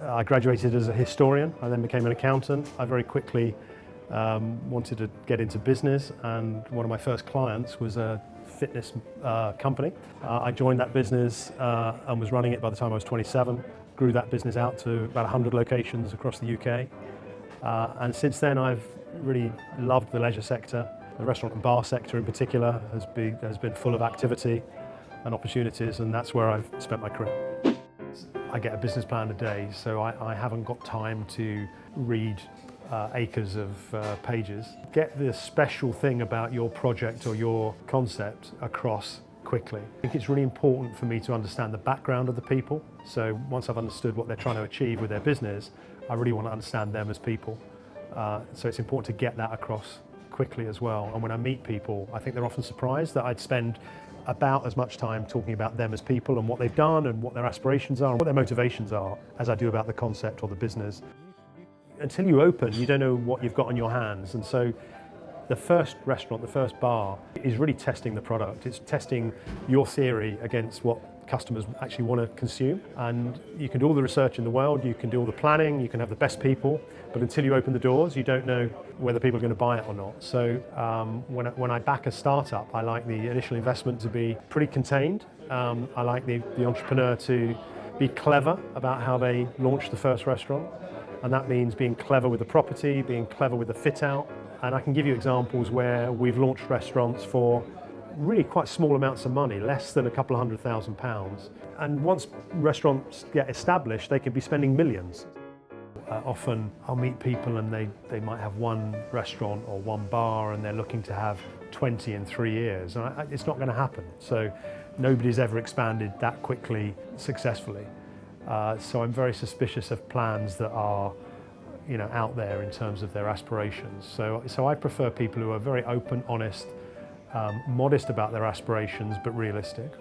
I graduated as a historian. I then became an accountant. I very quickly wanted to get into business, and one of my first clients was a fitness company. I joined that business and was running it by the time I was 27. Grew that business out to about 100 locations across the UK. And since then I've really loved the leisure sector. The restaurant and bar sector in particular has been full of activity and opportunities, and that's where I've spent my career. I get a business plan a day, so I haven't got time to read acres of pages. Get the special thing about your project or your concept across quickly. I think it's really important for me to understand the background of the people. So once I've understood what they're trying to achieve with their business, I really want to understand them as people. So it's important to get that across quickly as well. And when I meet people, I think they're often surprised that I'd spend about as much time talking about them as people and what they've done and what their aspirations are and what their motivations are as I do about the concept or the business. Until you open, you don't know what you've got on your hands. And so the first restaurant, the first bar is really testing the product. It's testing your theory against what customers actually want to consume. And you can do all the research in the world, you can do all the planning, you can have the best people, but until you open the doors, you don't know whether people are going to buy it or not. So when I back a startup, I like the initial investment to be pretty contained. I like the entrepreneur to be clever about how they launch the first restaurant. And that means being clever with the property, being clever with the fit out. And I can give you examples where we've launched restaurants for really quite small amounts of money, less than a couple of £100,000. And once restaurants get established, they can be spending millions. Often I'll meet people and they might have one restaurant or one bar and they're looking to have 20 in 3 years. And it's not going to happen. So nobody's ever expanded that quickly successfully. So I'm very suspicious of plans that are out there in terms of their aspirations. So I prefer people who are very open, honest, modest about their aspirations, but realistic.